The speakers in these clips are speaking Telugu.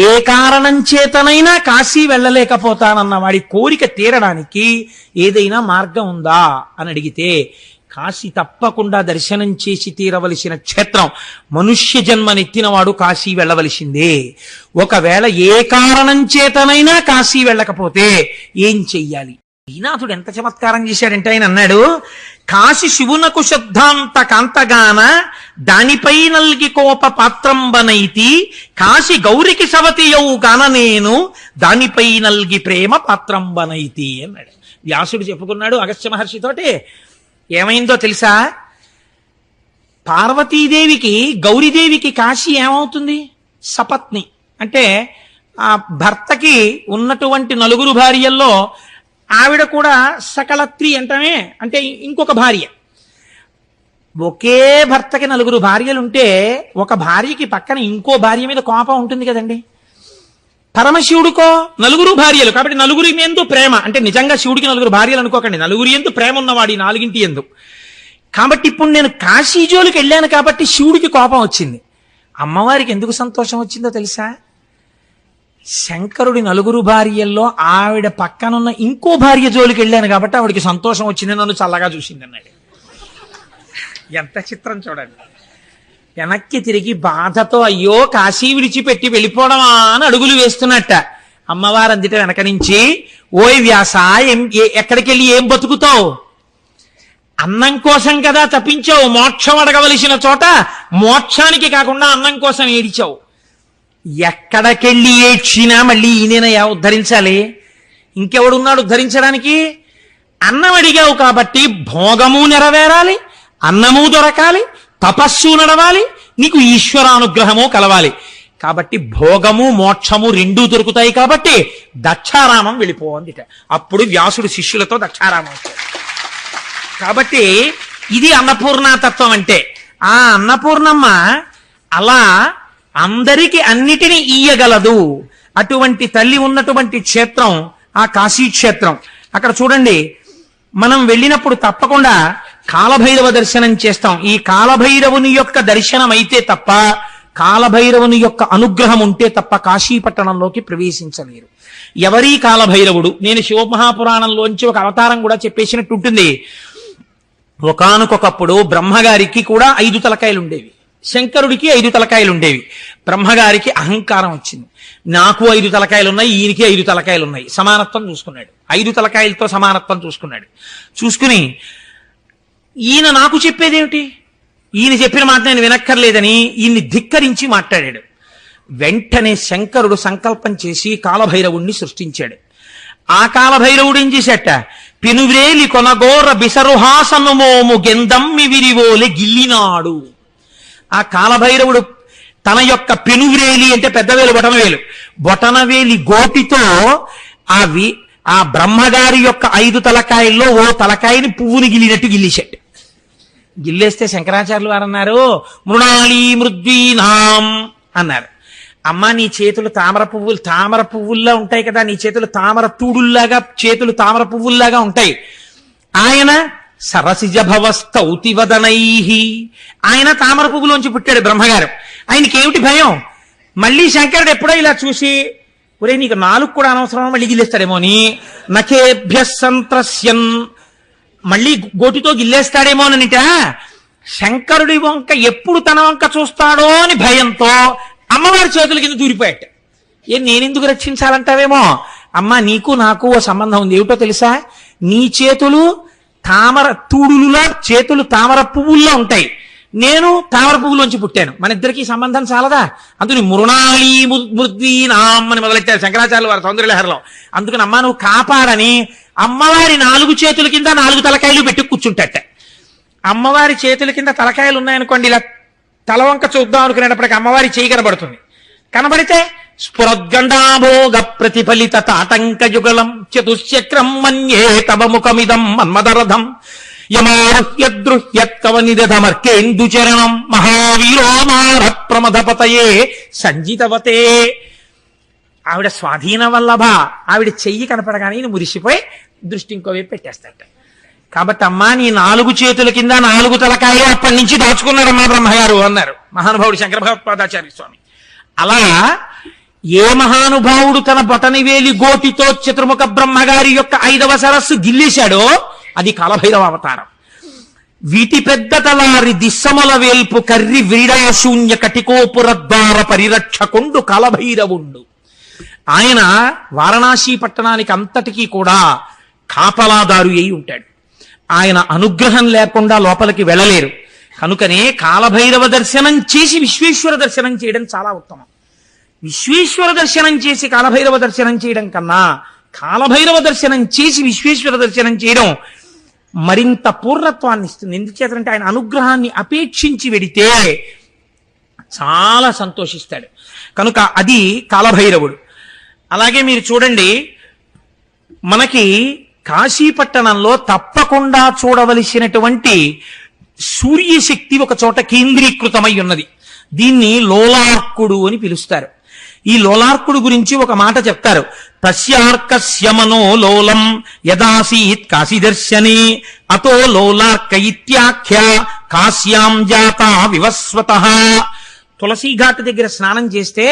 ఏ కారణం చేతనైనా కాశీ వెళ్ళలేకపోతానన్న వాడి కోరిక తీరడానికి ఏదైనా మార్గం ఉందా అని అడిగితే కాశీ తప్పకుండా దర్శనం చేసి తీరవలసిన క్షేత్రం. మనుష్య జన్మనెత్తినవాడు కాశీ వెళ్ళవలసిందే. ఒకవేళ ఏ కారణం చేతనైనా కాశీ వెళ్ళకపోతే ఏం చెయ్యాలి? శ్రీనాథుడు ఎంత చమత్కారం చేశాడంటే ఆయన అన్నాడు, కాశి శివునకు శుద్ధాంత కాంతగాన దానిపై నల్గి కోప పాత్రంబనైతి కాశి గౌరికి సవతియౌ గాన నేను దానిపై నల్గి ప్రేమ పాత్రంబనైతి అన్నాడు. వ్యాసుడు చెప్పుకున్నాడు అగస్త్య మహర్షితోటి. ఏమైందో తెలుసా? పార్వతీదేవికి గౌరీదేవికి కాశీ ఏమవుతుంది? సపత్ని. అంటే ఆ భర్తకి ఉన్నటువంటి 4 భార్యల్లో ఆవిడ కూడా సకలత్రి అంటమే, అంటే ఇంకొక భార్య. ఒకే భర్తకి 4 భార్యలుంటే ఒక భార్యకి పక్కన ఇంకో భార్య మీద కోపం ఉంటుంది కదండి. పరమశివుడికో 4 భార్యలు కాబట్టి 4 ఎందు ప్రేమ. అంటే నిజంగా శివుడికి 4 భార్యలు అనుకోకండి, 4 ఎందు ప్రేమ ఉన్నవాడి 4 ఎందు. కాబట్టి ఇప్పుడు నేను కాశీ జోలికి వెళ్ళాను కాబట్టి శివుడికి కోపం వచ్చింది. అమ్మవారికి ఎందుకు సంతోషం వచ్చిందో తెలుసా? శంకరుడి 4 భార్యల్లో ఆవిడ పక్కనున్న ఇంకో భార్య జోలికి వెళ్ళాను కాబట్టి ఆవిడికి సంతోషం వచ్చింది, నన్ను చల్లగా చూసింది అన్నాడు. ఎంత చిత్రం చూడండి. వెనక్కి తిరిగి బాధతో అయ్యో కాశీ విడిచిపెట్టి వెళ్ళిపోవడమా అని అడుగులు వేస్తున్నట్ట. అమ్మవారు అందిట వెనక నుంచి, ఓయ్ వ్యాస, ఎక్కడికి వెళ్ళి ఏం బతుకుతావు? అన్నం కోసం కదా తప్పించావు. మోక్షం అడగవలసిన చోట మోక్షానికి కాకుండా అన్నం కోసం ఏడిచావు. ఎక్కడికెళ్ళి ఏడ్చినా మళ్ళీ ఈయనయా ఉద్ధరించాలి? ఇంకెవడున్నాడు ఉద్ధరించడానికి? అన్నం అడిగావు కాబట్టి భోగము నెరవేరాలి, అన్నము దొరకాలి, తపస్సు నడవాలి, నీకు ఈశ్వరానుగ్రహము కలవాలి. కాబట్టి భోగము మోక్షము 2 దొరుకుతాయి. కాబట్టి దక్షారామం వెళ్ళిపోవందిట. అప్పుడు వ్యాసుడు శిష్యులతో దక్షారామం వచ్చాడు. కాబట్టి ఇది అన్నపూర్ణతత్వం అంటే. ఆ అన్నపూర్ణమ్మ అలా అందరికీ అన్నిటినీ ఇయ్యగలదు. అటువంటి తల్లి ఉన్నటువంటి క్షేత్రం ఆ కాశీ క్షేత్రం. అక్కడ చూడండి, మనం వెళ్ళినప్పుడు తప్పకుండా కాలభైరవ దర్శనం చేస్తాం. ఈ కాలభైరవుని యొక్క దర్శనం అయితే తప్ప, కాలభైరవుని యొక్క అనుగ్రహం ఉంటే తప్ప కాశీపట్టణంలోకి ప్రవేశించలేరు. ఎవరీ కాలభైరవుడు? నేను శివమహాపురాణంలోంచి ఒక అవతారం కూడా చెప్పేసినట్టు ఉంటుంది. ఒకానొకప్పుడు బ్రహ్మగారికి కూడా 5 తలకాయలు ఉండేవి, శంకరుడికి 5 తలకాయలు ఉండేవి. బ్రహ్మగారికి అహంకారం వచ్చింది. నాకు 5 తలకాయలు ఉన్నాయి, ఈయనకి 5 తలకాయలు ఉన్నాయి. సమానత్వం చూసుకున్నాడు. 5 తలకాయలతో సమానత్వం చూసుకున్నాడు. చూసుకుని ఈయన నాకు చెప్పేదేమిటి, ఈయన చెప్పిన మాట నేను వినక్కర్లేదని ఈయన్ని ధిక్కరించి మాట్లాడాడు. వెంటనే శంకరుడు సంకల్పం చేసి కాలభైరవుణ్ణి సృష్టించాడు. ఆ కాలభైరవుడు ఏం చేశాట? పెనువ్రేలి కొనగోర బిసరుహాసనుమోము గెందమ్మి విరివోలే గిల్లినాడు. ఆ కాలభైరవుడు తన యొక్క పెనువ్రేలి అంటే పెద్దవేలు బొటనవేలు, బొటనవేలి గోటితో ఆ బ్రహ్మగారి యొక్క 5 తలకాయల్లో ఓ తలకాయని పువ్వుని గిల్లినట్టు గిల్లేశాడు. గిల్లేస్తే శంకరాచార్యులు వారు అన్నారు, మృణాళీ మృద్వీనాం అన్నారు. అమ్మ నీ చేతులు తామర పువ్వుల్లా ఉంటాయి కదా, నీ చేతులు తామర తూడుల్లాగా, చేతులు తామర పువ్వుల్లాగా ఉంటాయి. ఆయన సరసిజ భవస్తౌతి వదనైహి, ఆయన తామర పువ్వులోంచి పుట్టాడు బ్రహ్మగారు. ఆయనకి ఏమిటి భయం? మళ్ళీ శంకరుడు ఎప్పుడో ఇలా చూసి, ఒరే నీకు 4 కూడా అనవసరం, మళ్ళీ గిల్లేస్తాడేమో అని నఖేభ్య సంత్రస్యన్, మళ్ళీ గోటితో గిల్లేస్తాడేమోననిట శంకరుడి వంక ఎప్పుడు తన వంక చూస్తాడో అని భయంతో అమ్మవారి చేతుల కింద దూరిపోయాట. నేనెందుకు రక్షించాలంటావేమో, అమ్మ నీకు నాకు ఓ సంబంధం ఉంది. ఏమిటో తెలుసా? నీ చేతులు తామర తూడులులా, చేతులు తామర పువ్వుల్లో ఉంటాయి, నేను తామర పువ్వులోంచి పుట్టాను, మన ఇద్దరికి సంబంధం చాలదా? అందుకని మృణాళీ మృద్వీనాం అని మొదలెట్టారు శంకరాచార్యుల వారి సౌందర్యలహరిలో. అందుకని అమ్మ నువ్వు కాపాడని అమ్మవారి 4 చేతుల కింద 4 తలకాయలు పెట్టి కూర్చుంటట. అమ్మవారి చేతుల కింద తలకాయలు ఉన్నాయనుకోండి, ఇలా తలవంక చూద్దాం అనుకునేటప్పటికి అమ్మవారి చేయి కనబడుతుంది. కనబడితే స్ఫురద్గండాభోగ ప్రతిఫలిత తాటంక యుగలం చతుశ్చక్రం మన్యే తవ ముఖమిదం మన్మదరథం యమాహ్యద్రుహ్యత్కవనిదమర్కేందుచరణం మహావీరో మార ప్రమథపతయే సంజితవతే. ఆవిడ స్వాధీన వల్లభ, ఆవిడ చెయ్యి కనపడగానే ఈయన మురిసిపోయి దృష్టి ఇంకోవైపు పెట్టేస్తాట. కాబట్టి అమ్మా నీ 4 చేతుల కింద 4 తలకాయలు అప్పటి నుంచి దాచుకున్నారమ్మా బ్రహ్మగారు అన్నారు మహానుభావుడు శంకర భగవత్పాదాచార్య స్వామి. అలా ఏ మహానుభావుడు తన బొటనివేలి గోటితో చతుర్ముఖ బ్రహ్మగారి యొక్క 5వ సరస్సు గిల్లేశాడో అది కాలభైరవ అవతారం. వీటి పెద్ద తలారి దిశమల వేల్పు కర్రి వీడాశూన్య కటికోపురద్వార పరిరక్షకుండు కాలభైరవుండు. ఆయన వారణాసి పట్టణానికి అంతటికీ కూడా కాపలాదారు అయి ఉంటాడు. ఆయన అనుగ్రహం లేకుండా లోపలికి వెళ్ళలేరు. కనుకనే కాలభైరవ దర్శనం చేసి విశ్వేశ్వర దర్శనం చేయడం చాలా ఉత్తమం. విశ్వేశ్వర దర్శనం చేసి కాలభైరవ దర్శనం చేయడం కన్నా కాలభైరవ దర్శనం చేసి విశ్వేశ్వర దర్శనం చేయడం మరింత పూర్ణత్వాన్ని ఇస్తుంది. ఎందుచేతంటే ఆయన అనుగ్రహాన్ని అపేక్షించి వెడితే చాలా సంతోషిస్తాడు. కనుక అది కాలభైరవుడు. అలాగే మీరు చూడండి, మనకి కాశీపట్టణంలో తప్పకుండా చూడవలసినటువంటి సూర్యశక్తి ఒక చోట కేంద్రీకృతమై ఉన్నది. దీన్ని లోలార్కుడు అని పిలుస్తారు. ఈ లోలార్కుడు గురించి ఒక మాట చెప్తారు. తస్యార్కస్య మనో లోలం యదాసీత్ కాశీదర్శనే అతో లోలార్క ఇత్యాఖ్య కాశ్యాం జాత వివస్వతః. తులసీ ఘాట్ దగ్గర స్నానం చేస్తే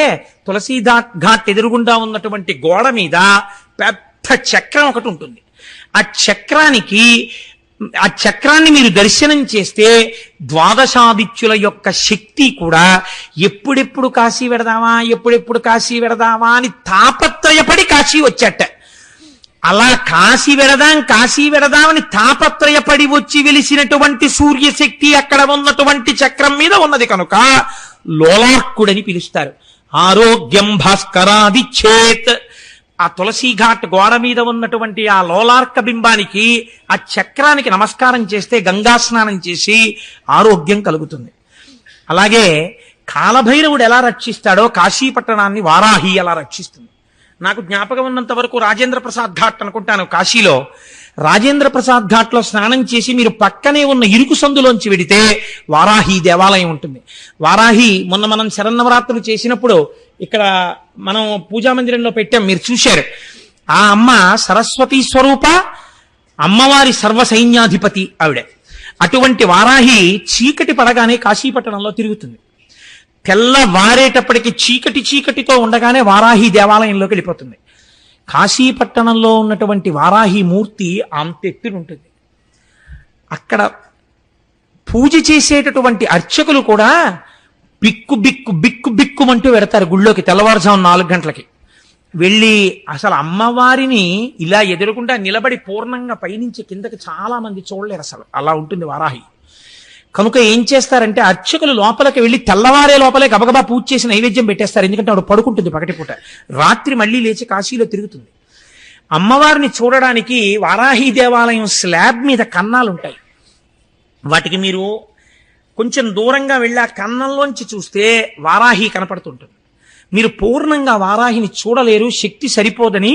తులసీ ఘాట్ ఎదురుగుండా ఉన్నటువంటి గోడ మీద పెద్ద చక్రం ఒకటి ఉంటుంది. ఆ చక్రాన్ని మీరు దర్శనం చేస్తే ద్వాదశాదిత్యుల యొక్క శక్తి కూడా ఎప్పుడెప్పుడు కాశీ వెడదామా అని తాపత్రయపడి కాశీ వచ్చాట. అలా కాశీ వెడదామని తాపత్రయపడి వచ్చి వెలిసినటువంటి సూర్యశక్తి అక్కడ ఉన్నటువంటి చక్రం మీద ఉన్నది కనుక లోలార్కుడని పిలుస్తారు. ఆరోగ్యం భాస్కరాదిచ్చేత్. ఆ తులసీ ఘాట్ గోడ మీద ఉన్నటువంటి ఆ లోలార్క బింబానికి ఆ చక్రానికి నమస్కారం చేస్తే గంగా స్నానం చేసి ఆరోగ్యం కలుగుతుంది. అలాగే కాలభైరవుడు ఎలా రక్షిస్తాడో కాశీపట్టణాన్ని వారాహి ఎలా రక్షిస్తుంది. నాకు జ్ఞాపకం ఉన్నంత వరకు రాజేంద్ర ప్రసాద్ ఘాట్ అనుకుంటాను, కాశీలో రాజేంద్ర ప్రసాద్ ఘాట్ లో స్నానం చేసి మీరు పక్కనే ఉన్న ఇరుకు సందులోంచి వెడితే వారాహి దేవాలయం ఉంటుంది. వారాహి మొన్న మనం శరన్నవరాత్రులు చేసినప్పుడు ఇక్కడ మనం పూజా మందిరంలో పెట్టాం, మీరు చూశారు. ఆ అమ్మ సరస్వతీ స్వరూప, అమ్మవారి సర్వ సైన్యాధిపతి ఆవిడ. అటువంటి వారాహి చీకటి పడగానే కాశీపట్టణంలో తిరుగుతుంది. తెల్లవారేటప్పటికి చీకటితో ఉండగానే వారాహి దేవాలయంలోకి వెళ్ళిపోతుంది. కాశీపట్టణంలో ఉన్నటువంటి వారాహి మూర్తి అంతెత్తునుంటుంది. అక్కడ పూజ చేసేటటువంటి అర్చకులు కూడా బిక్కుమంటూ పెడతారు గుళ్ళోకి తెల్లవారుజాము 4 గంటలకి వెళ్ళి. అసలు అమ్మవారిని ఇలా ఎదురుకుండా నిలబడి పూర్ణంగా పైనుంచి కిందకి చాలా మంది చూడలేరు, అసలు అలా ఉంటుంది వారాహి. కనుక ఏం చేస్తారంటే అర్చకులు లోపలికి వెళ్ళి తెల్లవారే లోపలే గబగబా పూజ చేసి నైవేద్యం పెట్టేస్తారు. ఎందుకంటే ఆవిడ పడుకుంటుంది పగటిపూట, రాత్రి మళ్ళీ లేచి కాశీలో తిరుగుతుంది. అమ్మవారిని చూడడానికి వారాహి దేవాలయం స్లాబ్ మీద కన్నాలు ఉంటాయి. వాటికి మీరు కొంచెం దూరంగా వెళ్ళి ఆ కన్నంలోంచి చూస్తే వారాహి కనపడుతుంటుంది. మీరు పూర్ణంగా వారాహిని చూడలేరు, శక్తి సరిపోదని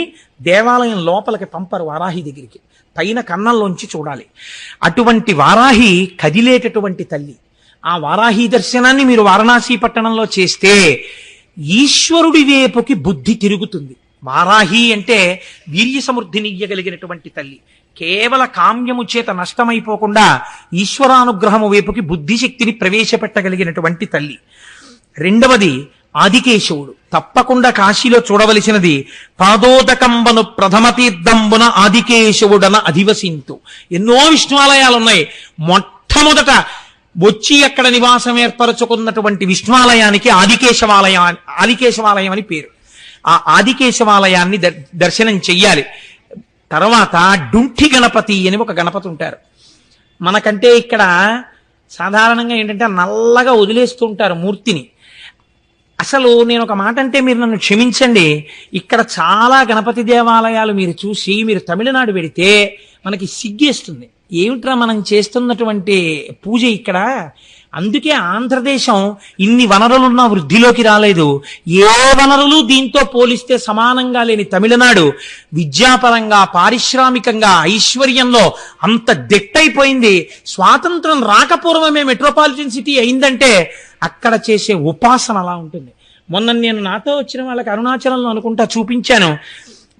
దేవాలయం లోపలికి పంపరు వారాహి దగ్గరికి, పైన కన్నంలోంచి చూడాలి. అటువంటి వారాహి కదిలేటటువంటి తల్లి. ఆ వారాహి దర్శనాన్ని మీరు వారణాసి పట్టణంలో చేస్తే ఈశ్వరుడి వైపుకి బుద్ధి తిరుగుతుంది. వారాహి అంటే వీర్య సమృద్ధిని ఇయ్యగలిగినటువంటి తల్లి. కేవల కామ్యము చేత నష్టమైపోకుండా ఈశ్వరానుగ్రహము వైపుకి బుద్ధిశక్తిని ప్రవేశపెట్టగలిగినటువంటి తల్లి. రెండవది ఆదికేశవుడు. తప్పకుండా కాశీలో చూడవలసినది పాదోదకంబను ప్రథమ తీర్థంబున ఆదికేశవుడన అధివసింతు. ఎన్నో విష్ణువాలయాలు ఉన్నాయి. మొట్టమొదట వచ్చి అక్కడ నివాసం ఏర్పరచుకున్నటువంటి విష్ణువాలయానికి ఆదికేశవాలయం అని పేరు. ఆ ఆదికేశవాలయాన్ని దర్శనం చెయ్యాలి. తర్వాత డుంఠి గణపతి అని ఒక గణపతి ఉంటారు. మనకంటే ఇక్కడ సాధారణంగా ఏంటంటే నల్లగా వదిలేస్తూ ఉంటారు మూర్తిని. అసలు నేను ఒక మాట అంటే మీరు నన్ను క్షమించండి, ఇక్కడ చాలా గణపతి దేవాలయాలు మీరు చూసి మీరు తమిళనాడు వెడితే మనకి సిగ్గేస్తుంది. ఏమిట్రా మనం చేస్తున్నటువంటి పూజ ఇక్కడ. అందుకే ఆంధ్రదేశం ఇన్ని వనరులున్న వృద్ధిలోకి రాలేదు. ఏ వనరులు దీంతో పోలిస్తే సమానంగా లేని తమిళనాడు విద్యాపరంగా, పారిశ్రామికంగా, ఐశ్వర్యంలో అంత దిట్టయిపోయింది. స్వాతంత్రం రాకపూర్వమే మెట్రోపాలిటన్ సిటీ అయిందంటే అక్కడ చేసే ఉపాసన అలా ఉంటుంది. మొన్న నేను నాతో వచ్చిన వాళ్ళకి అరుణాచలంలో అనుకుంటా చూపించాను.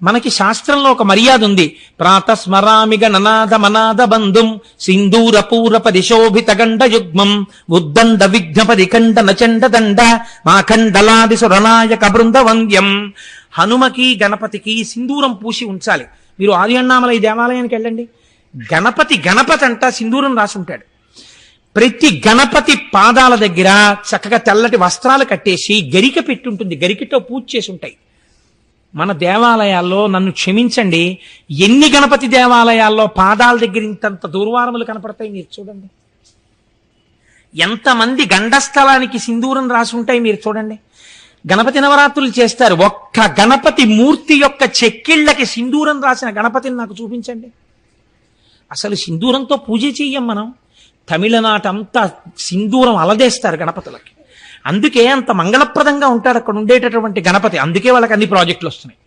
మనకి శాస్త్రంలో ఒక మర్యాద ఉంది. ప్రాతస్మరామి గణనాథ మనాథ బంధుం సింధూర పూరపది శోభిత గండ యుగ్మం ఉద్దండ విఘ్నపది ఖండన చండ దండ మాఖండలాది సురనాయక బృంద వంద్యం. హనుమకి గణపతికి సింధూరం పూసి ఉంచాలి. మీరు ఆది అన్నామలై దేవాలయానికి వెళ్ళండి, గణపతి అంట సింధూరం రాసి ఉంటాడు. ప్రతి గణపతి పాదాల దగ్గర చక్కగా తెల్లటి వస్త్రాలు కట్టేసి గరిక పెట్టి ఉంటుంది, గరికతో పూజ చేసి ఉంటాయి. మన దేవాలయాల్లో, నన్ను క్షమించండి, ఎన్ని గణపతి దేవాలయాల్లో పాదాల దగ్గర ఇంతంత దుర్వారములు కనపడతాయి మీరు చూడండి. ఎంతమంది గండస్థలానికి సింధూరం రాసి ఉంటాయి మీరు చూడండి. గణపతి నవరాత్రులు చేస్తారు, ఒక్క గణపతి మూర్తి యొక్క చెక్కిళ్ళకి సింధూరం రాసిన గణపతిని నాకు చూపించండి. అసలు సింధూరంతో పూజ చెయ్యం మనం. తమిళనాటంతా సింధూరం అలదేస్తారు గణపతులకి. అందుకే అంత మంగళప్రదంగా ఉంటాడు అక్కడ ఉండేటటువంటి గణపతి. అందుకే వాళ్ళకి అన్ని ప్రాజెక్టులు వస్తున్నాయి.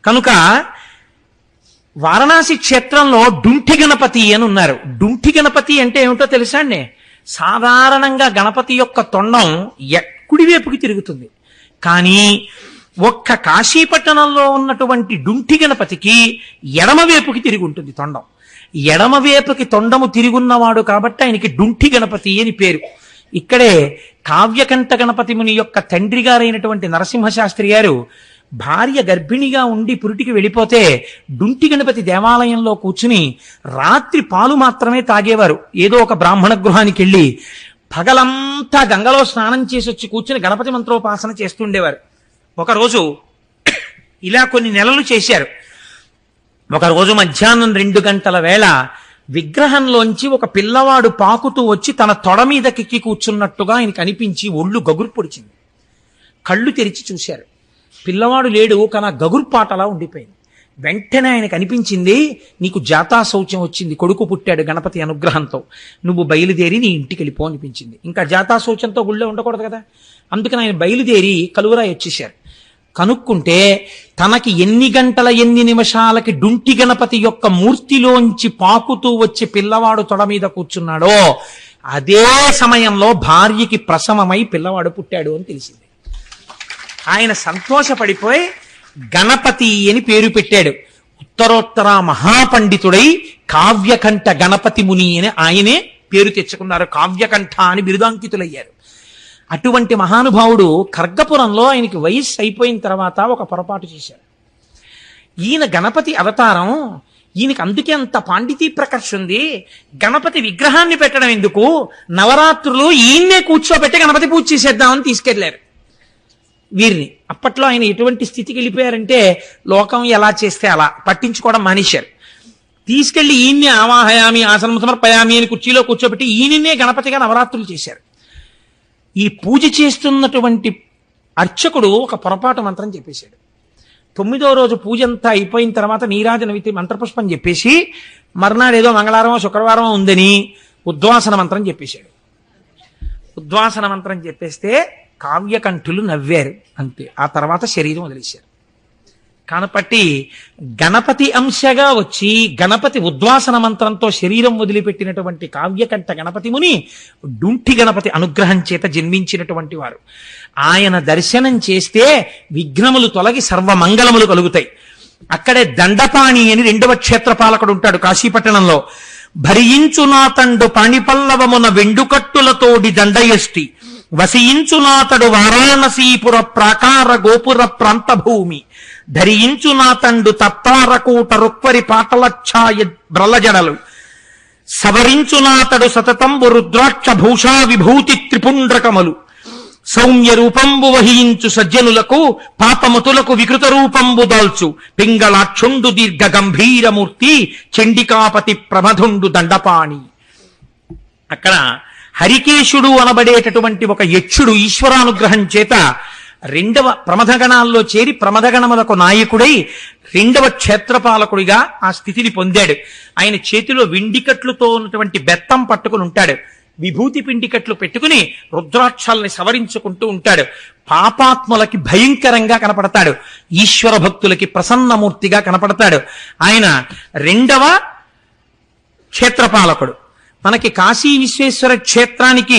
కనుక వారణాసి క్షేత్రంలో డుంఠి గణపతి అని ఉన్నారు. డుంఠి గణపతి అంటే ఏమిటో తెలుసా అండి? సాధారణంగా గణపతి యొక్క తొండం కుడివైపుకి తిరుగుతుంది, కానీ ఒక్క కాశీపట్టణంలో ఉన్నటువంటి డుంఠి గణపతికి ఎడమవైపుకి తిరిగి ఉంటుంది తొండం. ఎడమవైపుకి తొండము తిరుగున్నవాడు కాబట్టి ఆయనకి డుంఠి గణపతి అని పేరు. ఇక్కడే కావ్యకంఠ గణపతి ముని యొక్క తండ్రి గారైనటువంటి నరసింహశాస్త్రి గారు భార్య గర్భిణిగా ఉండి పురిటికి వెళ్ళిపోతే డుంఠి గణపతి దేవాలయంలో కూర్చుని రాత్రి పాలు మాత్రమే తాగేవారు. ఏదో ఒక బ్రాహ్మణ గృహానికి వెళ్ళి పగలంతా గంగలో స్నానం చేసి వచ్చి కూర్చుని గణపతి మంత్రోపాసన చేస్తుండేవారు. ఒకరోజు ఇలా కొన్ని నెలలు చేశారు. ఒకరోజు మధ్యాహ్నం 2 గంటల వేళ విగ్రహంలోంచి ఒక పిల్లవాడు పాకుతూ వచ్చి తన తొడ మీదకి కూర్చున్నట్టుగా ఆయనకు అనిపించి ఒళ్ళు గగురు పొడిచింది. కళ్ళు తెరిచి చూశారు, పిల్లవాడు లేడు, కానీ గగుర్పాటలా ఉండిపోయింది. వెంటనే ఆయనకు అనిపించింది, నీకు జాతా శౌచం వచ్చింది, కొడుకు పుట్టాడు గణపతి అనుగ్రహంతో, నువ్వు బయలుదేరి నీ ఇంటికి వెళ్ళిపో అనిపించింది. ఇంకా జాతా శౌచంతో గుళ్ళో ఉండకూడదు కదా, అందుకని ఆయన బయలుదేరి కలువరాయి వచ్చేశారు. కనుక్కుంటే తనకి ఎన్ని గంటల ఎన్ని నిమిషాలకి డుంఠి గణపతి యొక్క మూర్తిలోంచి పాకుతూ వచ్చి పిల్లవాడు తొడ మీద కూర్చున్నాడో అదే సమయంలో భార్యకి ప్రసవమై పిల్లవాడు పుట్టాడు అని తెలిసింది. ఆయన సంతోషపడిపోయి గణపతి అని పేరు పెట్టాడు. ఉత్తరోత్తర మహాపండితుడై కావ్యకంఠ గణపతి ముని అని ఆయనే పేరు తెచ్చుకున్నారు. కావ్యకంఠ అని బిరుదాంకితులయ్యారు. అటువంటి మహానుభావుడు ఖర్గపురంలో ఆయనకి వయస్సు అయిపోయిన తర్వాత ఒక పొరపాటు చేశారు. ఈయన గణపతి అవతారం, ఈయనకి అందుకే అంత పాండితీ ప్రకర్ష ఉంది. గణపతి విగ్రహాన్ని పెట్టడం ఎందుకు, నవరాత్రులు ఈయన్నే కూర్చోబెట్టి గణపతి పూజ చేసేద్దామని తీసుకెళ్లారు వీరిని. అప్పట్లో ఆయన ఎటువంటి స్థితికి వెళ్ళిపోయారంటే లోకం ఎలా చేస్తే అలా పట్టించుకోవడం మానేశారు. తీసుకెళ్లి ఈయన్నే ఆవాహయామి ఆసనం సమర్పయామి అని కుర్చీలో కూర్చోబెట్టి ఈయననే గణపతిగా నవరాత్రులు చేశారు. ఈ పూజ చేస్తున్నటువంటి అర్చకుడు ఒక పొరపాటు మంత్రం చెప్పేశాడు. 9వ రోజు పూజ అంతా అయిపోయిన తర్వాత నీరాజనవితి మంత్రపుష్పం చెప్పేసి మర్నాడు ఏదో మంగళవారం శుక్రవారం ఉందని ఉద్వాసన మంత్రం చెప్పేశాడు. ఉద్వాసన మంత్రం చెప్పేస్తే కావ్యకంఠులు నవ్వారు అంతే. ఆ తర్వాత శరీరం వదిలేశారు. కాబట్టి గణపతి అంశగా వచ్చి గణపతి ఉద్వాసన మంత్రంతో శరీరం వదిలిపెట్టినటువంటి కావ్యకంఠ గణపతి ముని డుంఠి గణపతి అనుగ్రహం చేత జన్మించినటువంటి వారు. ఆయన దర్శనం చేస్తే విఘ్నములు తొలగి సర్వమంగళములు కలుగుతాయి. అక్కడే దండపాణి అని 2వ క్షేత్రపాలకుడు ఉంటాడు కాశీపట్టణంలో. భరించునాతండు పాణిపల్లవమున వెండుకట్టులతోడి దండయష్టి వసించునాతడు వారాణసీపుర ప్రాకార గోపుర ప్రాంత భూమి ధరించునాతండు తత్తారకూట రుక్వరి పాటలఛాయ బ్రలజడలు సవరించునాతడు సతతంబు రుద్రాక్ష భూషా విభూతి త్రిపుండ్రకమలు సౌమ్య రూపంబు వహించు సజ్జనులకు పాపమతులకు వికృత రూపంబు దాల్చు పింగళాక్షుండు దీర్ఘ గంభీరమూర్తి చండికాపతి ప్రమధుండు దండపాణి. అక్కడ హరికేశుడు అనబడేటటువంటి ఒక యక్షుడు ఈశ్వరానుగ్రహం చేత 2వ ప్రమథగణాల్లో చేరి ప్రమథగణములకు నాయకుడై 2వ క్షేత్రపాలకుడిగా ఆ స్థితిని పొందాడు. ఆయన చేతిలో విండికట్లుతో ఉన్నటువంటి బెత్తం పట్టుకుని ఉంటాడు. విభూతి పిండికట్లు పెట్టుకుని రుద్రాక్షాలని సవరించుకుంటూ ఉంటాడు. పాపాత్ములకి భయంకరంగా కనపడతాడు, ఈశ్వర భక్తులకి ప్రసన్నమూర్తిగా కనపడతాడు. ఆయన 2వ క్షేత్రపాలకుడు. మనకి కాశీ విశ్వేశ్వర క్షేత్రానికి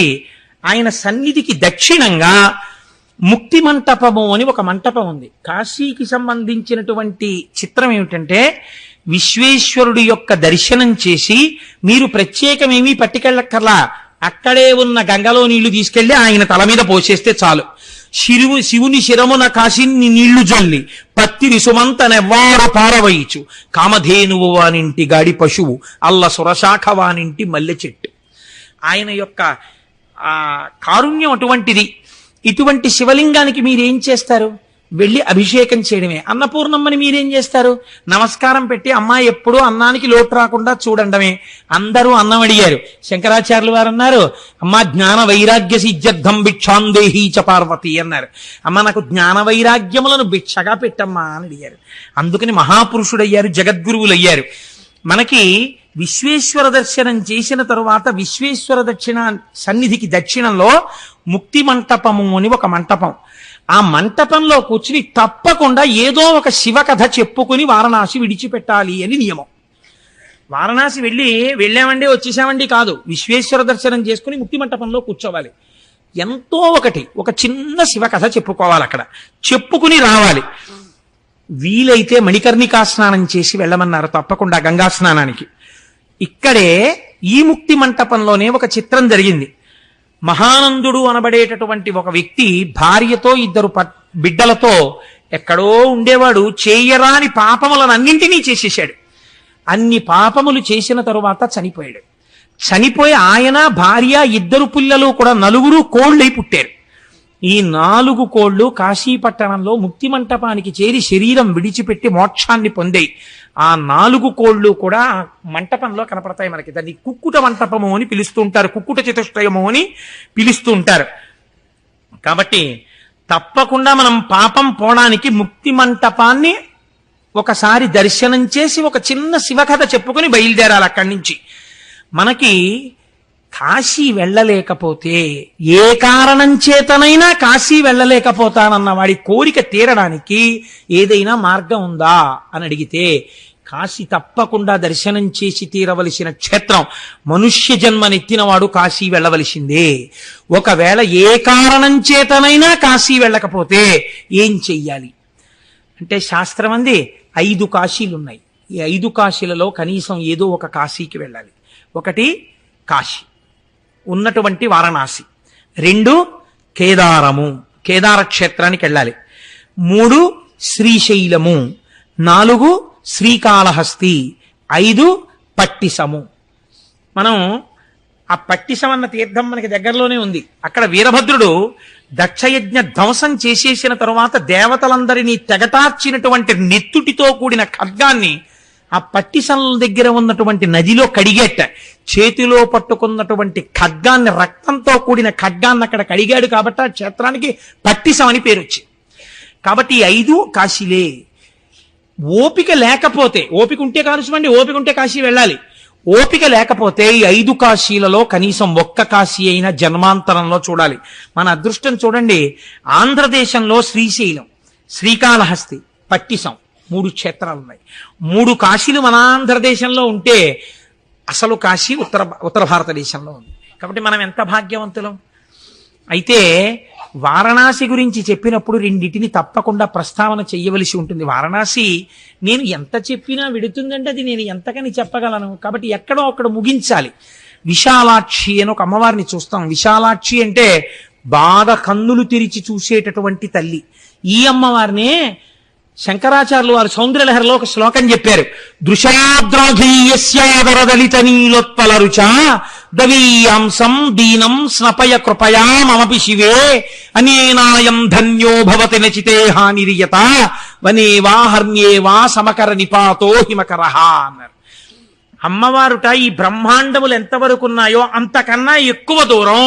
ఆయన సన్నిధికి దక్షిణంగా ముక్తి మంటపము అని ఒక మంటపం ఉంది. కాశీకి సంబంధించినటువంటి చిత్రం ఏమిటంటే, విశ్వేశ్వరుడి యొక్క దర్శనం చేసి మీరు ప్రత్యేకమేమీ పట్టుకెళ్ళక్కర్లా, అక్కడే ఉన్న గంగలో నీళ్లు తీసుకెళ్లి ఆయన తల మీద పోసేస్తే చాలు. శివుని శిరమున కాశీని నీళ్లు జల్లి పత్తిరి సుమంతనెవ్వారు పారవయిచు, కామధేనువు వానింటి గాడి పశువు, అల్ల సురశాఖ వానింటి మల్లె చెట్టు. ఆయన యొక్క కారుణ్యం అటువంటిది. ఇటువంటి శివలింగానికి మీరేం చేస్తారు? వెళ్ళి అభిషేకం చేయడమే. అన్నపూర్ణమ్మని మీరేం చేస్తారు? నమస్కారం పెట్టి అమ్మా ఎప్పుడూ అన్నానికి లోటు రాకుండా చూడండమే. అందరూ అన్నం అడిగారు. శంకరాచార్యులు వారు అన్నారు, అమ్మా జ్ఞాన వైరాగ్య సిద్ధ్యర్థం భిక్షాందేహీ చ పార్వతి అన్నారు. అమ్మ నాకు జ్ఞాన వైరాగ్యములను భిక్షగా పెట్టమ్మా అని అడిగారు. అందుకని మహాపురుషుడయ్యారు, జగద్గురువులు అయ్యారు. మనకి విశ్వేశ్వర దర్శనం చేసిన తరువాత విశ్వేశ్వర దక్షిణ సన్నిధికి దక్షిణంలో ముక్తి మంటపము అని ఒక మంటపం. ఆ మంటపంలో కూర్చుని తప్పకుండా ఏదో ఒక శివకథ చెప్పుకుని వారణాసి విడిచిపెట్టాలి అని నియమం. వారణాసి వెళ్ళామండి వచ్చేసామండి కాదు, విశ్వేశ్వర దర్శనం చేసుకుని ముక్తి మంటపంలో కూర్చోవాలి. ఎంతో ఒక చిన్న శివకథ చెప్పుకోవాలి, అక్కడ చెప్పుకుని రావాలి. వీలైతే మణికర్ణికా స్నానం చేసి వెళ్ళమన్నారు తప్పకుండా గంగా స్నానానికి. ఇక్కడే ఈ ముక్తి మంటపంలోనే ఒక చిత్రం జరిగింది. మహానందుడు అనబడేటటువంటి ఒక వ్యక్తి భార్యతో 2 బిడ్డలతో ఎక్కడో ఉండేవాడు. చేయరాని పాపములనన్నింటినీ చేసేశాడు. అన్ని పాపములు చేసిన తరువాత చనిపోయాడు. చనిపోయి ఆయన భార్య 2 పిల్లలు కూడా 4 కోళ్ళై పుట్టారు. ఈ 4 కోళ్లు కాశీపట్టణంలో ముక్తి మంటపానికి చేరి శరీరం విడిచిపెట్టి మోక్షాన్ని పొందాయి. ఆ 4 కోళ్లు కూడా మంటపంలో కనపడతాయి మనకి. దాన్ని కుక్కుట మంటపము అని పిలుస్తూ ఉంటారు, కుక్కుట చతుష్టయము అని పిలుస్తూ ఉంటారు. కాబట్టి తప్పకుండా మనం పాపం పోవడానికి ముక్తి మంటపాన్ని ఒకసారి దర్శనం చేసి ఒక చిన్న శివకథ చెప్పుకొని బయలుదేరాలి అక్కడి నుంచి. మనకి కాశీ వెళ్ళలేకపోతే, ఏ కారణం చేతనైనా కాశీ వెళ్ళలేకపోతానన్న వాడి కోరిక తీరడానికి ఏదైనా మార్గం ఉందా అని అడిగితే, కాశీ తప్పకుండా దర్శనం చేసి తీరవలసిన క్షేత్రం. మనుష్య జన్మనెత్తినవాడు కాశీ వెళ్ళవలసిందే. ఒకవేళ ఏ కారణం చేతనైనా కాశీ వెళ్ళకపోతే ఏం చెయ్యాలి అంటే, శాస్త్రం అంది 5 కాశీలున్నాయి. ఈ 5 కాశీలలో కనీసం ఏదో ఒక కాశీకి వెళ్ళాలి. 1 కాశీ ఉన్నటువంటి వారణాసి, 2 కేదారము, కేదార క్షేత్రానికి వెళ్ళాలి, 3 శ్రీశైలము, 4 శ్రీకాళహస్తి, 5 పట్టిసము. మనం ఆ పట్టిసం అన్న తీర్థం మనకి దగ్గరలోనే ఉంది. అక్కడ వీరభద్రుడు దక్షయజ్ఞ ధ్వంసం చేసేసిన తరువాత దేవతలందరినీ తెగటార్చినటువంటి నెత్తుటితో కూడిన ఖడ్గాన్ని ఆ పట్టిసం దగ్గర ఉన్నటువంటి నదిలో కడిగేట. చేతిలో పట్టుకున్నటువంటి ఖడ్గాన్ని, రక్తంతో కూడిన ఖడ్గాన్ని అక్కడ కడిగాడు కాబట్టి ఆ క్షేత్రానికి పట్టిసం అని పేరు వచ్చింది. కాబట్టి 5 కాశీలే. ఓపిక లేకపోతే, ఓపిక ఉంటే కాలుసమండి, ఓపిక ఉంటే కాశీ వెళ్ళాలి. ఓపిక లేకపోతే ఈ 5 కాశీలలో కనీసం 1 కాశీ అయినా జన్మాంతరంలో చూడాలి. మన అదృష్టం చూడండి, ఆంధ్రదేశంలో శ్రీశైలం, శ్రీకాళహస్తి, పట్టిసం 3 క్షేత్రాలు ఉన్నాయి. 3 కాశీలు మన ఆంధ్రదేశంలో ఉంటే అసలు కాశీ ఉత్తర భారతదేశంలో ఉంది. కాబట్టి మనం ఎంత భాగ్యవంతులం. అయితే వారణాసి గురించి చెప్పినప్పుడు 2 తప్పకుండా ప్రస్తావన చెయ్యవలసి ఉంటుంది. వారణాసి నేను ఎంత చెప్పినా విడుతుందంటే అది నేను ఎంతకని చెప్పగలను. కాబట్టి ఎక్కడో అక్కడ ముగించాలి. విశాలాక్షి అని ఒక అమ్మవారిని చూస్తాం. విశాలాక్షి అంటే బాగా కన్నులు తెరిచి చూసేటటువంటి తల్లి. ఈ అమ్మవారినే శంకరాచార్యులు వారు సౌందర్యలహరిలో ఒక శ్లోకం చెప్పారు. దృశాద్రాఘీయస్యాదరదలిత నీలోత్పల రుచ దవీయాంసం దీనం స్నపయ కృపయా మమపి శివే అనేనాయం ధన్యో భవతి నచితే హానిరియత వనేవా హర్మ్యేవా సమకర నిపాతో హిమకరహ అన్నారు. అమ్మవారుట ఈ బ్రహ్మాండములు ఎంతవరకు ఉన్నాయో అంతకన్నా ఎక్కువ దూరం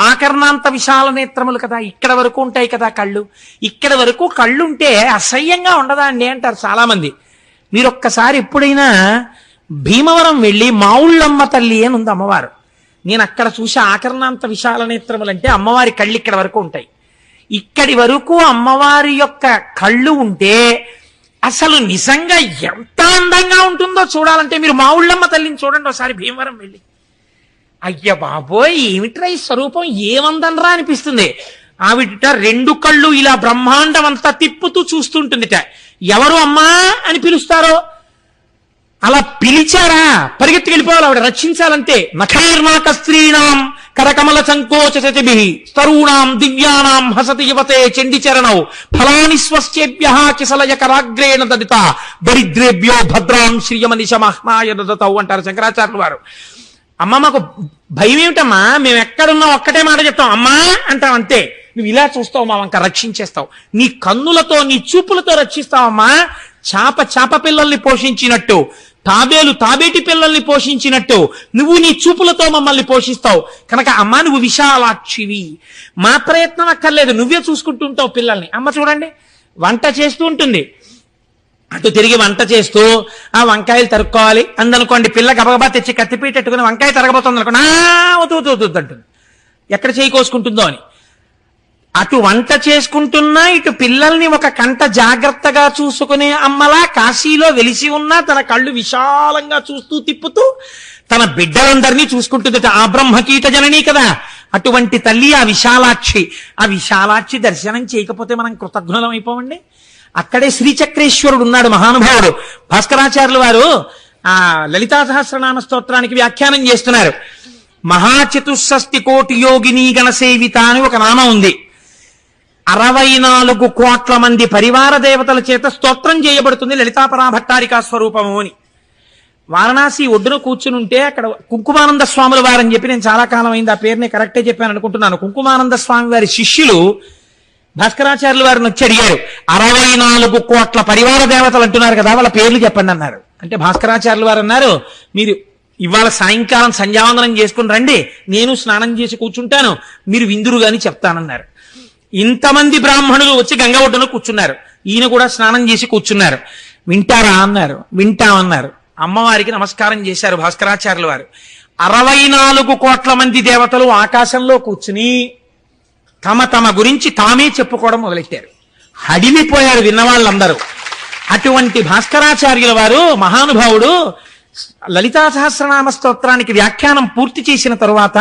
ఆకర్ణాంత విశాల నేత్రములు కదా, ఇక్కడ వరకు ఉంటాయి కదా కళ్ళు. ఇక్కడ వరకు కళ్ళుంటే అసహ్యంగా ఉండదా అండి అంటారు చాలా మంది. మీరు ఒక్కసారి ఎప్పుడైనా భీమవరం వెళ్ళి మావుళ్ళమ్మ తల్లి అని ఉంది అమ్మవారు, నేను అక్కడ చూసి ఆకర్ణాంత విశాల నేత్రములు అంటే అమ్మవారి కళ్ళు ఇక్కడ వరకు ఉంటాయి. ఇక్కడి వరకు అమ్మవారి యొక్క కళ్ళు ఉంటే అసలు నిజంగా ఎంత అందంగా ఉంటుందో చూడాలంటే మీరు మావుళ్ళమ్మ తల్లిని చూడండి ఒకసారి భీమవరం వెళ్ళి. అయ్య బాబోయ్ ఏమిట్రా ఈ స్వరూపం, ఏమందనరా అనిపిస్తుంది. ఆవిడ రెండు కళ్ళు ఇలా బ్రహ్మాండం అంతా తిప్పుతూ చూస్తుంటుందిట. ఎవరు అమ్మా అని పిలుస్తారో అలా పిలిచారా పరిగెత్తి వెళ్ళిపోవాలి, ఆవిడ రక్షించాలంటే. నఖైర్నాక స్త్రీణాం కరకమల సంకోచతిభి తరుణాం దివ్యానాం హసతి యువతే చండిచరణౌ ఫలాని స్వస్యేభ్యః కిసలయ కరాగ్రేణ దదిత దరిద్రేభ్యో భద్రాం శ్రియమనిష మహ్నాయ దదతౌ అంటారు శంకరాచార్యులు వారు. అమ్మ మాకు భయం ఏమిటమ్మా, మేము ఎక్కడున్నాం ఒక్కటే మాట చెప్తాం, అమ్మా అంటాం అంతే. నువ్వు ఇలా చూస్తావు మా వంక రక్షించేస్తావు, నీ కన్నులతో నీ చూపులతో రక్షిస్తావమ్మా. చాప పిల్లల్ని పోషించినట్టు, తాబేలు తాబేటి పిల్లల్ని పోషించినట్టు నువ్వు నీ చూపులతో మమ్మల్ని పోషిస్తావు కనుక అమ్మ నువ్వు విశాలాక్షివి, మా ప్రయత్నం అక్కర్లేదు, నువ్వే చూసుకుంటూ ఉంటావు పిల్లల్ని. అమ్మ చూడండి వంట చేస్తూ ఉంటుంది, అటు తిరిగి వంట చేస్తూ ఆ వంకాయలు తరుక్కోవాలి అందనుకోండి, పిల్ల గబగబా తెచ్చి కత్తిపీట పెట్టుకుని వంకాయ తరగబోతుంది అనుకోండి, వద్దు అంటుంది, ఎక్కడ చేయి కోసుకుంటుందో అని. అటు వంట చేసుకుంటున్నా ఇటు పిల్లల్ని ఒక కంట జాగ్రత్తగా చూసుకునే అమ్మలా కాశీలో వెలిసి ఉన్నా తన కళ్ళు విశాలంగా చూస్తూ తిప్పుతూ తన బిడ్డలందరినీ చూసుకుంటుందట. ఆ బ్రహ్మకీట జననీ కదా అటువంటి తల్లి ఆ విశాలాక్షి. ఆ విశాలాక్షి దర్శనం చేయకపోతే మనం కృతజ్ఞులం అయిపోమండి. అక్కడే శ్రీచక్రేశ్వరుడు ఉన్నాడు మహానుభావుడు. భాస్కరాచార్యులు వారు ఆ లలితా సహస్రనామ స్తోత్రానికి వ్యాఖ్యానం చేస్తున్నారు. మహాచతుషష్టి కోటి యోగిని గణసేవిత అని ఒక నామం ఉంది. 64 కోట్ల మంది పరివార దేవతల చేత స్తోత్రం చేయబడుతుంది లలితాపరా భట్టారికా స్వరూపము అని. వారణాసి ఒడ్డున కూర్చునుంటే అక్కడ కుంకుమానంద స్వాముల వారని చెప్పి, నేను చాలా కాలం అయింది ఆ పేరుని కరెక్టే చెప్పాను అనుకుంటున్నాను, కుంకుమానంద స్వామి వారి శిష్యులు భాస్కరాచార్యుల వారిని వచ్చి అడిగారు, 64 కోట్ల పరివార దేవతలు అంటున్నారు కదా వాళ్ళ పేర్లు చెప్పండి అన్నారు. అంటే భాస్కరాచార్యుల వారు అన్నారు, మీరు ఇవాళ సాయంకాలం సంధ్యావందనం చేసుకుని రండి, నేను స్నానం చేసి కూర్చుంటాను, మీరు విందురు గాని చెప్తానన్నారు. ఇంతమంది బ్రాహ్మణులు వచ్చి గంగ ఒడ్డున కూర్చున్నారు, ఈయన కూడా స్నానం చేసి కూర్చున్నారు. వింటారా అన్నారు. వింటామన్నారు. అమ్మవారికి నమస్కారం చేశారు భాస్కరాచార్యుల వారు. 64 కోట్ల మంది దేవతలు ఆకాశంలో కూర్చుని తమ తమ గురించి తామే చెప్పుకోవడం మొదలెట్టారు. హడిలిపోయారు విన్నవాళ్ళందరూ. అటువంటి భాస్కరాచార్యుల వారు మహానుభావుడు లలితా సహస్రనామ స్తోత్రానికి వ్యాఖ్యానం పూర్తి చేసిన తరువాత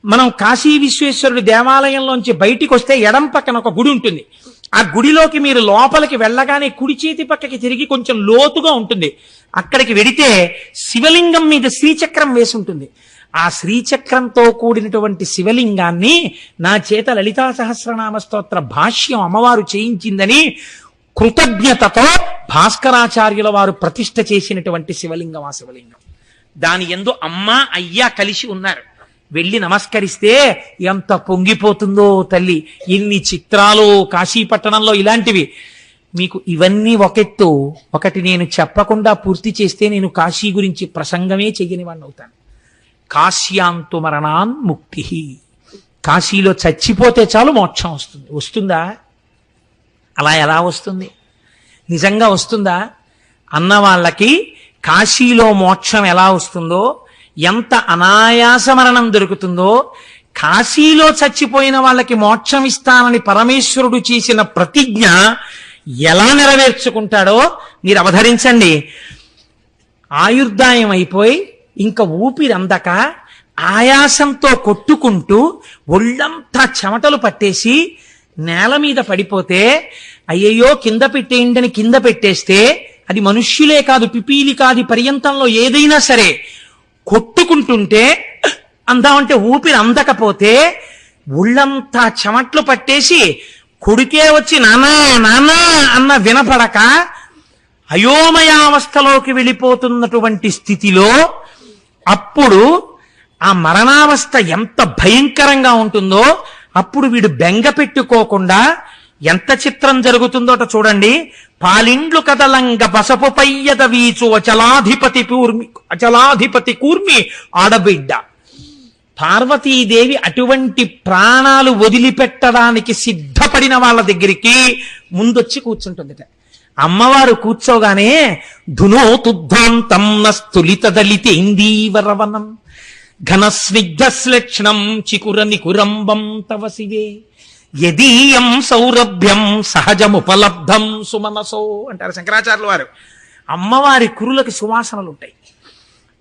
మనం కాశీ విశ్వేశ్వరుడి దేవాలయంలోంచి బయటికి వస్తే ఎడం పక్కన ఒక గుడి ఉంటుంది. ఆ గుడిలోకి మీరు లోపలికి వెళ్ళగానే కుడి చేతి పక్కకి తిరిగి కొంచెం లోతుగా ఉంటుంది. అక్కడికి వెడితే శివలింగం మీద శ్రీచక్రం వేసి ఉంటుంది. ఆ శ్రీచక్రంతో కూడినటువంటి శివలింగాన్ని నా చేత లలితా సహస్రనామ స్తోత్ర భాష్యం అమ్మవారు చేయించిందని కృతజ్ఞతతో భాస్కరాచార్యుల వారు ప్రతిష్ఠ చేసినటువంటి శివలింగం ఆ శివలింగం. దాని యందు అమ్మ అయ్యా కలిసి ఉన్నారు. వెళ్ళి నమస్కరిస్తే ఎంత పొంగిపోతుందో తల్లి. ఇన్ని చిత్రాలు కాశీపట్టణంలో ఇలాంటివి. మీకు ఇవన్నీ ఒకెత్తు, ఒకటి నేను చెప్పకుండా పూర్తి చేస్తే నేను కాశీ గురించి ప్రసంగమే చెయ్యని వాడిని అవుతాను. కాశ్యాంతు మరణాన్ ముక్తి. కాశీలో చచ్చిపోతే చాలు మోక్షం వస్తుంది. వస్తుందా? అలా ఎలా వస్తుంది? నిజంగా వస్తుందా? అన్న వాళ్ళకి కాశీలో మోక్షం ఎలా వస్తుందో, ఎంత అనాయాస మరణం దొరుకుతుందో, కాశీలో చచ్చిపోయిన వాళ్ళకి మోక్షం ఇస్తానని పరమేశ్వరుడు చేసిన ప్రతిజ్ఞ ఎలా నెరవేర్చుకుంటాడో మీరు అవధరించండి. ఆయుర్దాయం అయిపోయి ఇంకా ఊపిరి అందక ఆయాసంతో కొట్టుకుంటూ ఒళ్ళంతా చెమటలు పట్టేసి నేల మీద పడిపోతే అయ్యయ్యో కింద పెట్టేయండి కింద పెట్టేస్తే అది మనుష్యులే కాదు పిపీలి కాదు పర్యంతంలో ఏదైనా సరే కొట్టుకుంటుంటే అందామంటే ఊపిరి అందకపోతే ఒళ్ళంతా చెమట్లు పట్టేసి కొడుకే వచ్చి నానా నానా అన్న వినపడక అయోమయావస్థలోకి వెళ్ళిపోతున్నటువంటి స్థితిలో అప్పుడు ఆ మరణావస్థ ఎంత భయంకరంగా ఉంటుందో అప్పుడు వీడు బెంగ పెట్టుకోకుండా ఎంత చిత్రం జరుగుతుందో చూడండి. పాలిండ్లు కదలంగ బసపు పయ్యద వీచు అచలాధిపతి కూర్మి ఆడబిడ్డ. పార్వతీదేవి అటువంటి ప్రాణాలు వదిలిపెట్టడానికి సిద్ధపడిన వాళ్ళ దగ్గరికి ముందొచ్చి కూర్చుంటుందిట. అమ్మవారు కూర్చోగానే ధునోతుద్ధాంతం నస్తులిత దళితేందీవరవనం ఘనస్నిగ్ధశ్లక్షణం చికుర నికురంబం తవ శివే యదీయం సౌరభ్యం సహజముపలబ్ధం సుమనసో అంటారు శంకరాచార్యుల వారు. అమ్మవారి కురులకు సువాసనలు ఉంటాయి.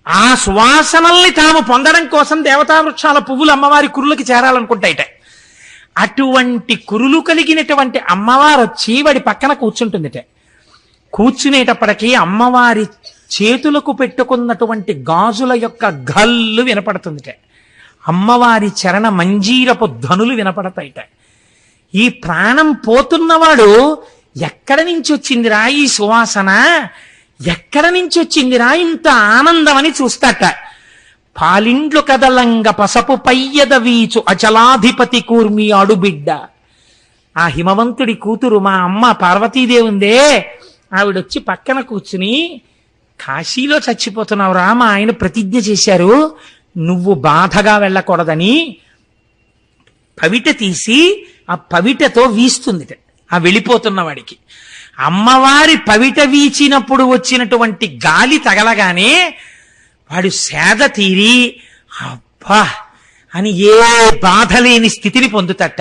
ఆ సువాసనల్ని తాము పొందడం కోసం దేవతా వృక్షాల పువ్వులు అమ్మవారి కురులకి చేరాలనుకుంటాయిట. అటువంటి కురులు కలిగినటువంటి అమ్మవారు వచ్చి వాడి పక్కన కూర్చుంటుందిట. కూర్చునేటప్పటికీ అమ్మవారి చేతులకు పెట్టుకున్నటువంటి గాజుల యొక్క గల్లు వినపడుతుందిట. అమ్మవారి చరణ మంజీరపు ధ్వనులు వినపడతాయిట. ఈ ప్రాణం పోతున్నవాడు ఎక్కడి నుంచి వచ్చిందిరా ఈ సువాసన, ఎక్కడి నుంచి వచ్చిందిరా ఇంత ఆనందం అని చూస్తాట. పాలిండ్లు కదలంగ పసపు పయ్యద వీచు అచలాధిపతి కూర్మి అడుబిడ్డ. ఆ హిమవంతుడి కూతురు మా అమ్మ పార్వతీదేవి ఉందే, ఆవిడొచ్చి పక్కన కూర్చుని, కాశీలో చచ్చిపోతున్నావురా, మా ఆయన ప్రతిజ్ఞ చేశారు నువ్వు బాధగా వెళ్ళకూడదని పవిట తీసి ఆ పవిటతో వీస్తుంది ఆ వెళ్ళిపోతున్న వాడికి. అమ్మవారి పవిట వీచినప్పుడు వచ్చినటువంటి గాలి తగలగానే వాడు సేద తీరి అబ్బా అని ఏ బాధ లేని స్థితిని పొందుతట.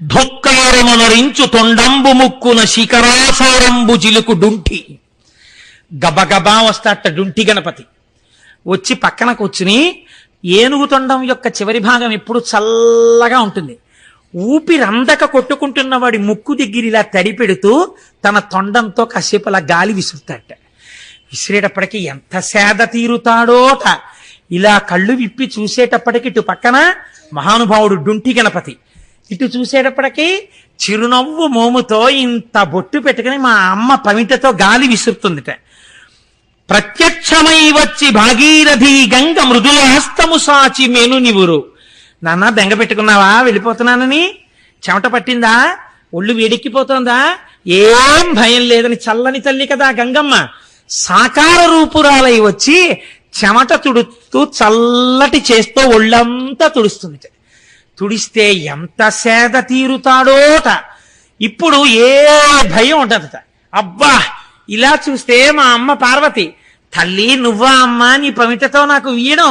ధొక్కారమునరించు తొండంబు ముక్కున శిఖరాసారంబు జిలుకు డుంటి. గబగబా వస్తాట డుంటి గణపతి. వచ్చి పక్కన కూర్చుని, ఏనుగు తొండం యొక్క చివరి భాగం ఎప్పుడు చల్లగా ఉంటుంది. ఊపిరందక కొట్టుకుంటున్న వాడి ముక్కు దగ్గర ఇలా తడి పెడుతూ తన తొండంతో కాసేపు అలా గాలి విసురుతాట. విసిరేటప్పటికి ఎంత సేద తీరుతాడోట. ఇలా కళ్ళు విప్పి చూసేటప్పటికి ఇటు పక్కన మహానుభావుడు డుంటి గణపతి, ఇటు చూసేటప్పటికి చిరునవ్వు మోముతో ఇంత బొట్టు పెట్టుకుని మా అమ్మ పవిటతో గాలి విసురుతుందిట. ప్రత్యక్షమై వచ్చి భాగీరథి గంగ మృదుల హస్తము సాచి మేను నివురు. నాన్న బెంగ పెట్టుకున్నావా వెళ్ళిపోతున్నానని? చెమట పట్టిందా? ఒళ్ళు వేడెక్కిపోతోందా? ఏం భయం లేదని చల్లని తల్లి కదా గంగమ్మ సాకార రూపురాలై వచ్చి చెమట తుడుస్తూ చల్లటి చేస్తూ ఒళ్ళంతా తుడుస్తుంది. తుడిస్తే ఎంత సేద తీరుతాడోట. ఇప్పుడు ఏ భయం ఉండదట. అబ్బా ఇలా చూస్తే మా అమ్మ పార్వతి, తల్లి నువ్వా అమ్మా నీ పవిటతో నాకు వీయడం,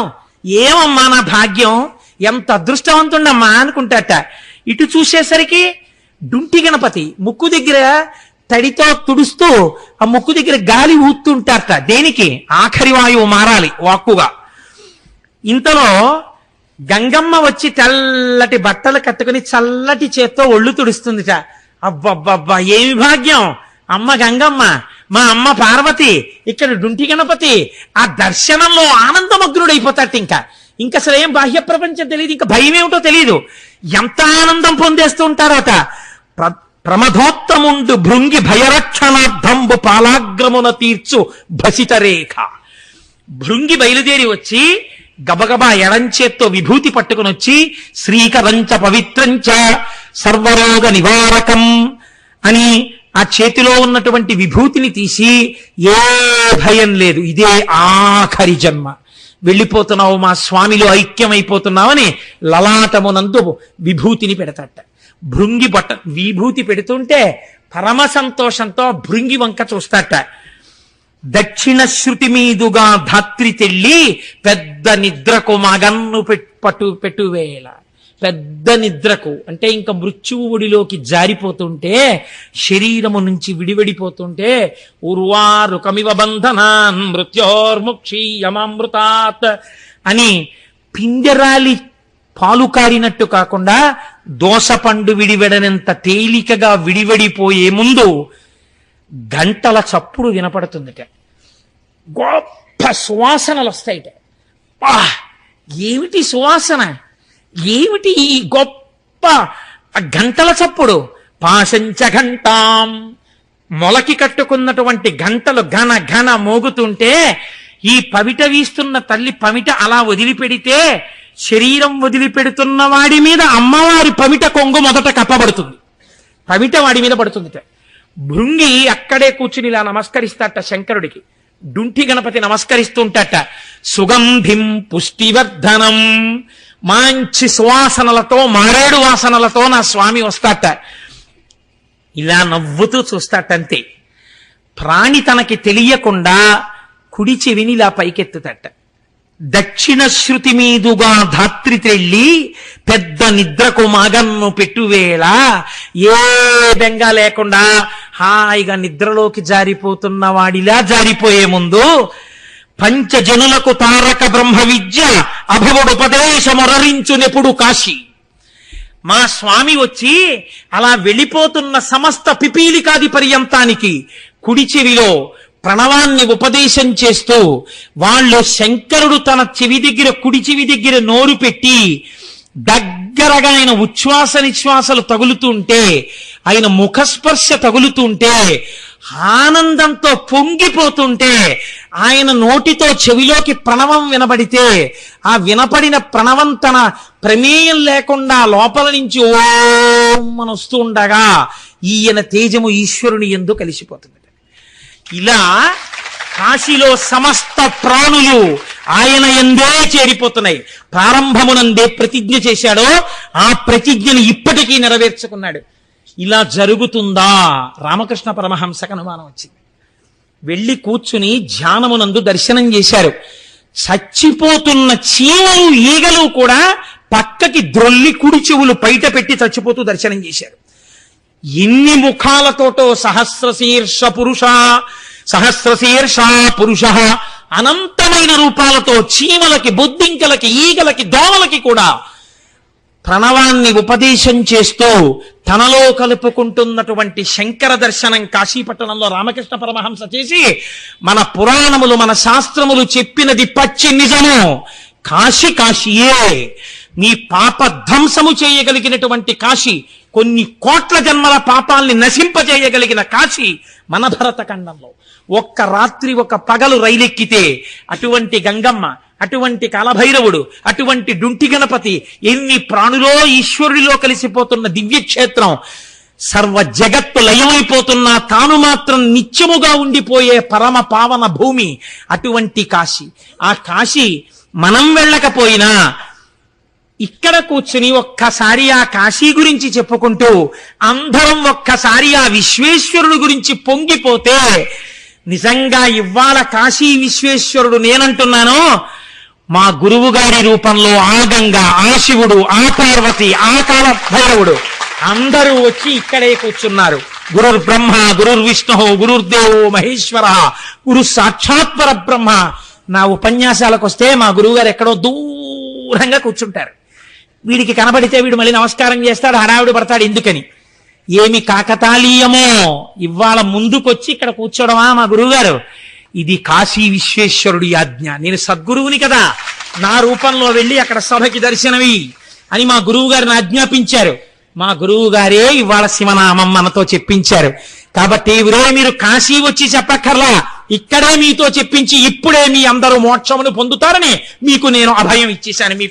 ఏమమ్మా నా భాగ్యం, ఎంత అదృష్టవంతుండమ్మా అనుకుంటాట. ఇటు చూసేసరికి డుంటి గణపతి ముక్కు దగ్గర తడితో తుడుస్తూ ఆ ముక్కు దగ్గర గాలి ఊతుంటారట. దేనికి? ఆఖరి వాయువు మారాలి వాక్కుగా. ఇంతలో గంగమ్మ వచ్చి తెల్లటి బట్టలు కట్టుకుని చల్లటి చేత్తో ఒళ్ళు తుడుస్తుందిట. అబ్బబ్బబ్బా ఏమి భాగ్యం! అమ్మ గంగమ్మ, మా అమ్మ పార్వతి, ఇక్కడ డుంటి గణపతి. ఆ దర్శనంలో ఆనందమగ్నుడైపోతాడు. ఇంకా అసలు ఏం బాహ్య ప్రపంచం తెలియదు, ఇంకా భయం ఏమిటో తెలియదు. ఎంత ఆనందం పొందేస్తూ ఉంటారట. ప్రమదోత్తముండు భృంగి భయరక్షణార్థంబు పాలాగ్రమున తీర్చు భసిత రేఖ. భృంగి బయలుదేరి వచ్చి గబగబా ఎడంచేత్తో విభూతి పట్టుకుని వచ్చి శ్రీకరంచ పవిత్రంచ సర్వరోగ నివారకం అని ఆ చేతిలో ఉన్నటువంటి విభూతిని తీసి, ఏ భయం లేదు, ఇదే ఆఖరి జన్మ, వెళ్ళిపోతున్నావు మా స్వామిలో ఐక్యమైపోతున్నావని లలాటమునందు విభూతిని పెడతాట. భృంగి విభూతి పెడుతుంటే పరమ సంతోషంతో భృంగి వంక చూస్తాట. దక్షిణ శృతి మీదుగా ధాత్రి తెల్లి పెద్ద నిద్రకు మగన్ను పెట్టువేళ. పెద్ద నిద్రకు అంటే ఇంకా మృత్యువు ఒడిలోకి జారిపోతుంటే, శరీరము నుంచి విడివడిపోతుంటే, ఉర్వారుకమివ బంధనాన్ మృత్యోర్ముక్షీయమామృతాత్ అని పింజరాలి పాలు కారినట్టు కాకుండా దోసపండు విడివెడనంత తేలికగా విడివడిపోయే ముందు గంటల చప్పుడు వినపడుతుందిట. గొప్ప సువాసనలు వస్తాయిట. ఏమిటి సువాసన, ఏమిటి ఈ గొప్ప గంటల చప్పుడు? పాశంచ ఘంటాం, మొలకి కట్టుకున్నటువంటి గంటలు ఘన ఘన మోగుతుంటే, ఈ పవిట వీస్తున్న తల్లి పమిట అలా వదిలిపెడితే శరీరం వదిలిపెడుతున్న వాడి మీద అమ్మవారి పమిట కొంగు మొదట కప్పబడుతుంది, పమిట వాడి మీద పడుతుందిట. భృంగి అక్కడే కూర్చుని ఇలా నమస్కరిస్తాట శంకరుడికి. డుంటి గణపతి నమస్కరిస్తుంటట. సుగంధిం పుష్టివర్ధనం, మంచి సువాసనలతో మారేడు వాసనలతో నా స్వామి వస్తాట. ఇలా నవ్వుతూ చూస్తాటంతే. ప్రాణి తనకి తెలియకుండా కుడి చెవిని ఇలా పైకెత్తుతట. దక్షిణ శృతి మీదుగా ధాత్రి తెళ్ళి పెద్ద నిద్రకు మగన్ను పెట్టువేళ, ఏ బెంగా లేకుండా హాయిగా నిద్రలోకి జారిపోతున్న వాడిలా జారిపోయే ముందు పంచజనులకు తారక బ్రహ్మ విద్య అభవుడుపదేశమొరరించునెప్పుడు కాశీ. మా స్వామి వచ్చి అలా వెళ్ళిపోతున్న సమస్త పిపీలికాది పర్యంతానికి కుడి చెవిలో ప్రణవాన్ని ఉపదేశం చేస్తూ, వాళ్ళు శంకరుడు తన చెవి దగ్గర, కుడి చెవి దగ్గర నోరు పెట్టి దగ్గరగా ఆయన ఉచ్ఛ్వాస నిశ్వాసలు తగులుతుంటే, ఆయన ముఖస్పర్శ తగులుతుంటే, ఆనందంతో పొంగిపోతుంటే, ఆయన నోటితో చెవిలోకి ప్రణవం వినబడితే, ఆ వినపడిన ప్రణవం తన ప్రమేయం లేకుండా లోపల నుంచి ఓం అని వస్తూ ఉండగా ఈయన తేజము ఈశ్వరుని యందు కలిసిపోతుంది. ఇలా కాశీలో సమస్త ప్రాణులు ఆయన యందే చేరిపోతున్నాయి. ప్రారంభమునందే ప్రతిజ్ఞ చేశాడో ఆ ప్రతిజ్ఞను ఇప్పటికీ నెరవేర్చుకున్నాడు. ఇలా జరుగుతుందా? రామకృష్ణ పరమహంసకు అనుమానం వచ్చింది. వెళ్ళి కూర్చుని ధ్యానమునందు దర్శనం చేశారు. చచ్చిపోతున్న చీమలు ఈగలు కూడా పక్కకి ద్రొల్లి కుడి చెవులు బయట పెట్టి చచ్చిపోతూ దర్శనం చేశారు. ఎన్ని ముఖాలతోటో సహస్రశీర్ష పురుష అనంతమైన రూపాలతో చీమలకి, బొద్దింకలకి, ఈగలకి, దోమలకి కూడా ప్రణవాన్ని ఉపదేశం చేస్తూ తనలో కలుపుకుంటున్నటువంటి శంకర దర్శనం కాశీపట్టణంలో రామకృష్ణ పరమహంస చేసి, మన పురాణములు, మన శాస్త్రములు చెప్పినది పచ్చి నిజము. కాశీ కాశీయే. నీ పాప ధ్వంసము చేయగలిగినటువంటి కాశీ, కొన్ని కోట్ల జన్మల పాపాల్ని నశింపజేయగలిగిన కాశీ మన భరతఖండంలో. ఒక్క రాత్రి ఒక పగలు రైలెక్కితే అటువంటి గంగమ్మ, అటువంటి కాలభైరవుడు, అటువంటి డుంటి గణపతి, ఎన్ని ప్రాణులో ఈశ్వరుడిలో కలిసిపోతున్న దివ్యక్షేత్రం, సర్వ జగత్తు లయమైపోతున్నా తాను మాత్రం నిత్యముగా ఉండిపోయే పరమ పావన భూమి అటువంటి కాశీ. ఆ కాశీ మనం వెళ్ళకపోయినా ఇక్కడ కూర్చుని ఒక్కసారి ఆ కాశీ గురించి చెప్పుకుంటూ అందరం ఒక్కసారి ఆ విశ్వేశ్వరుడు గురించి పొంగిపోతే, నిజంగా ఇవాళ కాశీ విశ్వేశ్వరుడు నేనంటున్నాను, మా గురువు గారి రూపంలో ఆ గంగా, ఆ శివుడు, ఆ పార్వతి, ఆ కాల భైరవుడు అందరూ వచ్చి ఇక్కడే కూర్చున్నారు. గురుర్ బ్రహ్మ, గురుర్ విష్ణు, గురుర్దేవో మహేశ్వర, గురు సాక్షాత్ పరబ్రహ్మ. నా ఉపన్యాసాలకు వస్తే మా గురువు గారు ఎక్కడో దూరంగా కూర్చుంటారు. వీడికి కనబడితే వీడు మళ్ళీ నమస్కారం చేస్తాడు, హడావిడి పడతాడు. ఎందుకని? ఏమి కాకతాళీయమో ఇవాళ ముందుకొచ్చి ఇక్కడ కూర్చోవడమా మా గురువుగారు? ఇది కాశీ విశ్వేశ్వరుడి ఆజ్ఞ. నేను సద్గురువుని కదా, నా రూపంలో వెళ్ళి అక్కడ సభకి దర్శనమి అని మా గురువు గారిని ఆజ్ఞాపించారు. మా గురువు గారే ఇవాళ శివనామం మనతో చెప్పించారు. కాబట్టి మీరు కాశీ వచ్చి చెప్పక్కర్లా, ఇక్కడే మీతో చెప్పించి ఇప్పుడే మీ అందరూ మోక్షమును పొందుతారని మీకు నేను అభయం ఇచ్చేశాను. మీ